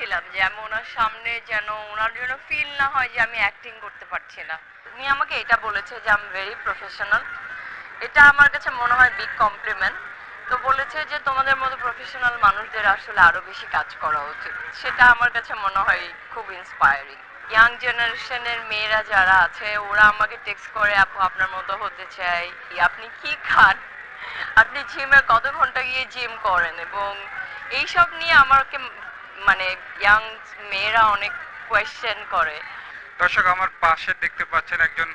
চাচ্ছিলাম যে আমি ওনার সামনে যেন ওনার জন্য ফিল না হয় যে আমি অ্যাক্টিং করতে পারছি না। উনি আমাকে এটা বলেছে যে আই এম ভেরি প্রফেশনাল। এটা আমার কাছে মনে হয় বিগ কমপ্লিমেন্ট। তো বলেছে যে তোমাদের মতো প্রফেশনাল মানুষদের আসলে আরো বেশি কাজ করা উচিত। সেটা আমার কাছে মনে হয় খুব ইন্সপায়ারিং। ইয়াং জেনারেশনের মেয়েরা যারা আছে ওরা আমাকে টেক্সট করে, আপু আপনার মতো হতে চাই, আপনি কি খান, আপনি জিমে কত ঘন্টা গিয়ে জিম করেন, এবং এইসব নিয়ে আমাকে মানে ইয়াং মেয়েরা অনেক কোয়েশ্চেন করে। দর্শক, আমার পাশে দেখতে পাচ্ছেন একজন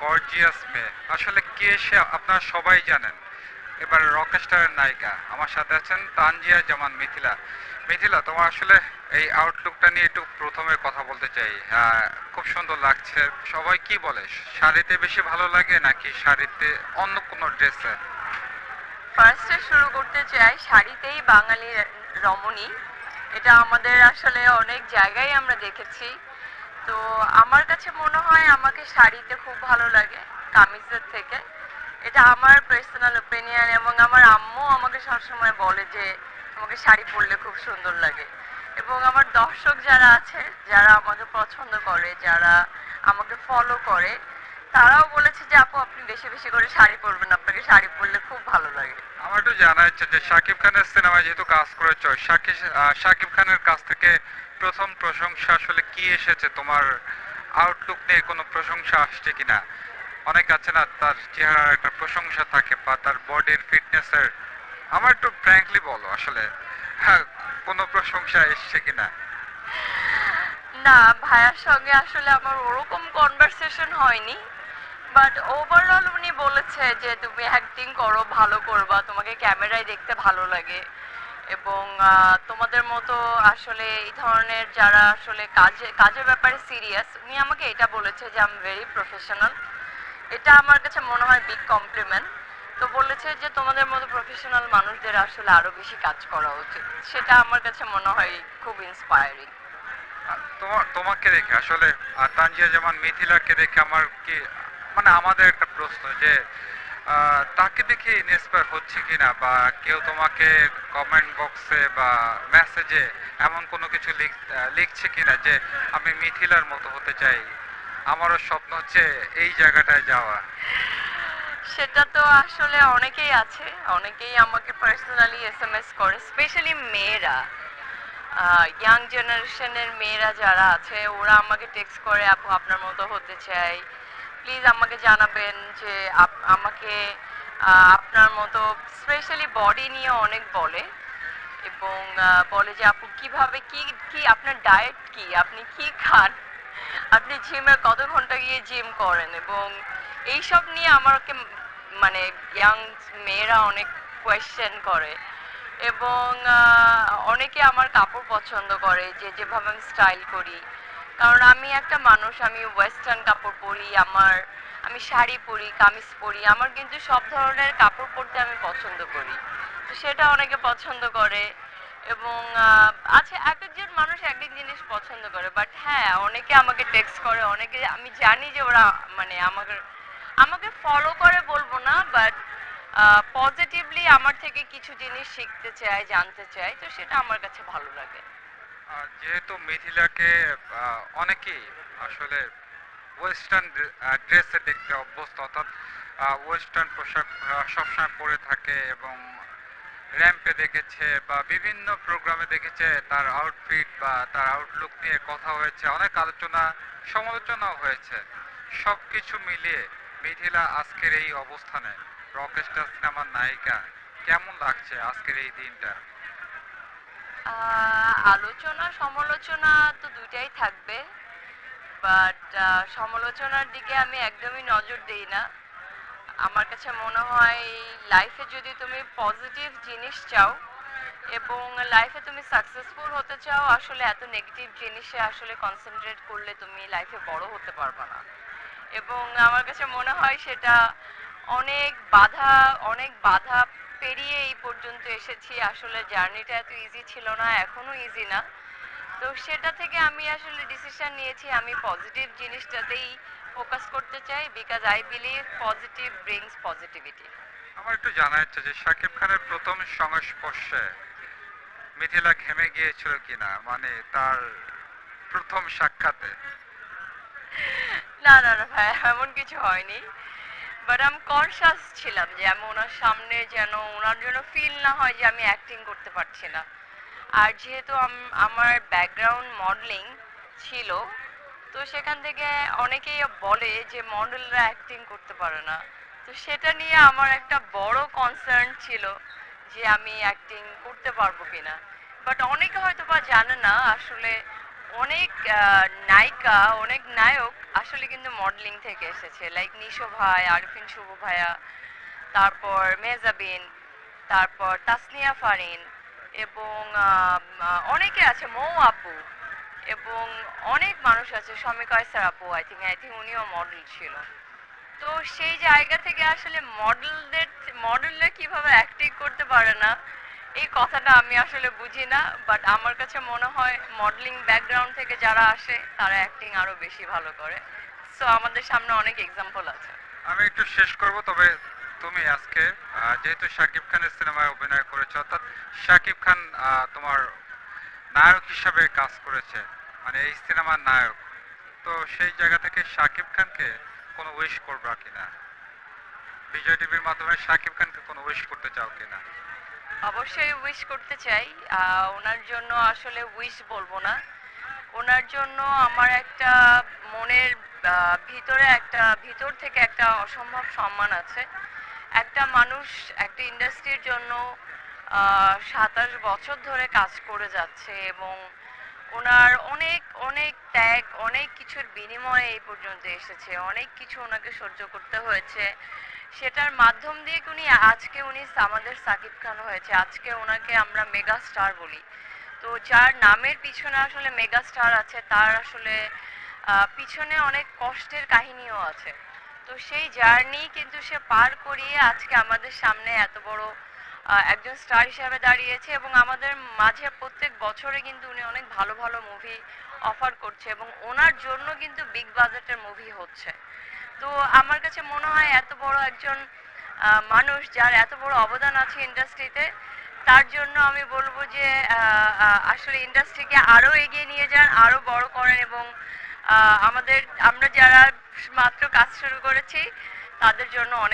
গর্জিয়াস মেয়ে। আসলে কে সে আপনারা সবাই জানেন। এবার রকস্টারের নায়িকা আমার সাথে আছেন তানজিয়া জামান মিথিলা। মিথিলা, তোমার আসলে এই আউটলুকটা নিয়ে একটু প্রথমে কথা বলতে চাই। খুব সুন্দর লাগছে। সবাই কি বলে, শাড়িতে বেশি ভালো লাগে নাকি শাড়িতে অন্য কোনো ড্রেসে? ফার্স্টে শুরু করতে চাই শাড়িতেই বাঙালি রমণী। এটা আমাদের আসলে অনেক জায়গায় আমরা দেখেছি। তো আমার কাছে মনে হয় আমাকে শাড়িতে খুব ভালো লাগে কামিজের থেকে। এটা আমার পার্সোনাল ওপিনিয়ন, এবং আমার আম্মু আমাকে সবসময় বলে যে তোমাকে শাড়ি পরলে খুব সুন্দর লাগে। এবং আমার দর্শক যারা আছে, যারা আমাকে পছন্দ করে, যারা আমাকে ফলো করে, তারাও বলেছে যে আপু আপনি বেশি বেশি করে শাড়ি পরবেন, আপনাকে শাড়ি পরলে খুব ভালো লাগে। আমার একটু জানা ইচ্ছে যে শাকিব খানের সিনেমায় যেহেতু কাজ করেছো, শাকিব খানের কাছ থেকে প্রথম প্রশংসা আসলে কি এসেছে? তোমার আউটলুক নিয়ে কোনো প্রশংসা আসছে কিনা? অনেক আছে না, তার চেহারার একটা প্রশংসা থাকে বা তার বডির ফিটনেসের। আমার একটু ফ্র্যাঙ্কলি বলো আসলে, হ্যাঁ, কোনো প্রশংসা এসছে কিনা? না, ভাইয়ার সঙ্গে আসলে আমার ওরকম কনভারসেশন হয়নি। বাট ওভারঅল উনি বলেছে যে তুমি অ্যাক্টিং করো, ভালো করবা, তোমাকে ক্যামেরায় দেখতে ভালো লাগে, এবং তোমাদের মতো আসলে এই ধরনের যারা আসলে কাজের ব্যাপারে সিরিয়াস, উনি আমাকে এটা বলেছে যে আই এম ভেরি প্রফেশনাল। এটা আমার কাছে মনে হয় বিগ কমপ্লিমেন্ট। তো বলেছে যে তোমাদের মতো প্রফেশনাল মানুষদের আসলে আরো বেশি কাজ করা উচিত। সেটা আমার কাছে মনে হয় খুব ইন্সপায়ারিং। তোমাকে দেখে আসলে তানজিয়া জামান মিথিলাকে দেখে আমার কি, মানে আমাদের একটা প্রশ্ন যে তাকে দেখে ইন্সপায়ার হচ্ছে কিনা, বা কেউ তোমাকে কমেন্ট বক্সে বা মেসেজে এমন কোনো কিছু লিখছে কিনা যে আমি মিথিলার মতো হতে চাই, আমারও স্বপ্ন হচ্ছে এই জায়গাটায় যাওয়া? সেটা তো আসলে অনেকেই আছে, অনেকেই আমাকে পার্সোনালি এসএমএস করে, স্পেশালি মেয়েরা, ইয়াং জেনারেশনের মেয়েরা যারা আছে ওরা আমাকে টেক্সট করে, আপু আপনার মতো হতে চাই, প্লিজ আমাকে জানাবেন যে আমাকে আপনার মতো, স্পেশালি বডি নিয়ে অনেক বলে, এবং বলে যে আপু কিভাবে কি কি আপনার ডায়েট কি, আপনি কি খান, আপনি জিমে কত ঘন্টা গিয়ে জিম করেন, এবং এইসব নিয়ে আমাকে মানে ইয়াং মেয়েরা অনেক কোয়েশ্চেন করে। এবং অনেকে আমার কাপড় পছন্দ করে, যে যেভাবে আমি স্টাইল করি। কারণ আমি একটা মানুষ, আমি ওয়েস্টার্ন কাপড় পরি, আমি শাড়ি পরি, কামিজ পরি, আমার কিন্তু সব ধরনের কাপড় পরতে আমি পছন্দ করি। তো সেটা অনেকে পছন্দ করে। এবং আচ্ছা, এক একজন মানুষ এক এক জিনিস পছন্দ করে, বাট হ্যাঁ অনেকে আমাকে টেক্সট করে, অনেকে আমি জানি যে ওরা মানে আমাকে আমাকে ফলো করে বলবো না, বাট পজিটিভলি আমার থেকে কিছু জিনিস শিখতে চায়, জানতে চায়, তো সেটা আমার কাছে ভালো লাগে। যেহেতু মিথিলাকে অনেকেই আসলে ওয়েস্টার্ন ড্রেসে দেখতে অভ্যস্ত, অর্থাৎ ওয়েস্টার্ন পোশাক সবসময় পরে থাকে, এবং র্যাম্পে দেখেছে বা বিভিন্ন প্রোগ্রামে দেখেছে তার আউটফিট বা তার আউটলুক নিয়ে কথা হয়েছে, অনেক আলোচনা সমালোচনাও হয়েছে। সব কিছু মিলিয়ে মিথিলা আজকের এই অবস্থানে রকস্টার সিনেমার নায়িকা, কেমন লাগছে আজকের এই দিনটা? আলোচনা সমালোচনা তো দুইটাই থাকবে, বাট সমালোচনার দিকে আমি একদমই নজর দিই না। আমার কাছে মনে হয় লাইফে যদি তুমি পজিটিভ জিনিস চাও এবং লাইফে তুমি সাকসেসফুল হতে চাও, আসলে এত নেগেটিভ জিনিসে আসলে কনসেন্ট্রেট করলে তুমি লাইফে বড় হতে পারবে না। এবং আমার কাছে মনে হয় সেটা অনেক বাধা অনেক বাধা পেরিয়ে এই পর্যন্ত এসেছি। আসলে জার্নিটা এত ইজি ছিল না, এখনো ইজি না। তো সেটা থেকে আমি আসলে ডিসিশন নিয়েছি আমি পজিটিভ জিনিসটাতেই ফোকাস করতে চাই, because I believe positive brings positivity. আমার একটু জানা যাচ্ছে যে শাকিব খানের প্রথম সংস্পর্শে মিথিলা ঘেমে গিয়েছিল কিনা, মানে তার প্রথম সাক্ষাতে? না না না ভাই, এমন কিছু হয়নি। বাট আমি কনসাস ছিলাম যে আমি ওনার সামনে যেন ওনার জন্য ফিল না হয় যে আমি অ্যাক্টিং করতে পারছি না। আর যেহেতু আমার ব্যাকগ্রাউন্ড মডেলিং ছিল, তো সেখান থেকে অনেকেই বলে যে মডেলরা অ্যাক্টিং করতে পারে না। তো সেটা নিয়ে আমার একটা বড় কনসার্ন ছিল যে আমি অ্যাক্টিং করতে পারবো কিনা। বাট অনেকে হয়তো বা জানে না আসলে অনেক নায়িকা, অনেক নায়ক আসলে কিন্তু মডেলিং থেকে এসেছে, লাইক নিশো ভাই, আরিফিন শুভ ভাইয়া, তারপর মেহজাবিন, তারপর তাসনিয়া ফারিন, এবং অনেকে আছে, মৌ আপু, এবং অনেক মানুষ আছে, শমী কয়সার আপু, আই থিঙ্ক উনিও মডেল ছিল। তো সেই জায়গা থেকে আসলে মডেলরা কিভাবে অ্যাক্টিং করতে পারে না, এই কথাটা আমি আসলে বুঝি না। বাট আমার কাছে মনে হয় মডেলিং ব্যাকগ্রাউন্ড থেকে যারা আসে তারা অ্যাক্টিং আরো বেশি ভালো করে। সো আমাদের সামনে অনেক এক্সাম্পল আছে। আমি একটু শেষ করব, তবে তুমি আজকে যেহেতু শাকিব খানের সিনেমায় অভিনয় করেছো, অর্থাৎ শাকিব খান তোমার নায়ক হিসাবে কাজ করেছে, মানে এই সিনেমার নায়ক, তো সেই জায়গা থেকে শাকিব খানকে কোনো উইশ করবা কিনা? বিজয় টিভির মাধ্যমে শাকিব খানকে কোনো উইশ করতে চাও কিনা? অবশ্যই উইশ করতে চাই। ওনার জন্য আসলে উইশ বলবো না, ওনার জন্য আমার একটা মনের ভিতরে একটা, ভিতর থেকে একটা অসম্ভব সম্মান আছে। একটা মানুষ একটা ইন্ডাস্ট্রির জন্য 27 বছর ধরে কাজ করে যাচ্ছে, এবং ওনার অনেক অনেক ত্যাগ, অনেক কিছুর বিনিময়ে এই পর্যন্ত এসেছে, অনেক কিছু ওনাকে সহ্য করতে হয়েছে। সেটার মাধ্যম দিয়ে উনি আমাদের সাকিব খান হয়েছে, আজকে ওনাকে আমরা মেগা স্টার বলি। তো যার নামের পিছনে আসলে মেগা স্টার আছে, তার আসলে পিছনে অনেক কষ্টের কাহিনীও আছে। তো সেই জার্নি কিন্তু সে পার করিয়ে আজকে আমাদের সামনে এত বড় একজন স্টার হিসেবে দাঁড়িয়েছে, এবং আমাদের মাঝে প্রত্যেক বছরে কিন্তু উনি অনেক ভালো ভালো মুভি অফার করছে, এবং ওনার জন্য কিন্তু বিগ বাজেটের মুভি হচ্ছে। তো আমার কাছে মনে হয় এত বড় একজন মানুষ, যার এত বড় অবদান আছে ইন্ডাস্ট্রিতে, তার জন্য আমি বলবো যে আসলে ইন্ডাস্ট্রিকে আরো এগিয়ে নিয়ে যান, আরো বড় করেন, এবং আমরা যারা মাত্র কাজ শুরু করেছি তাদের জন্য অনেক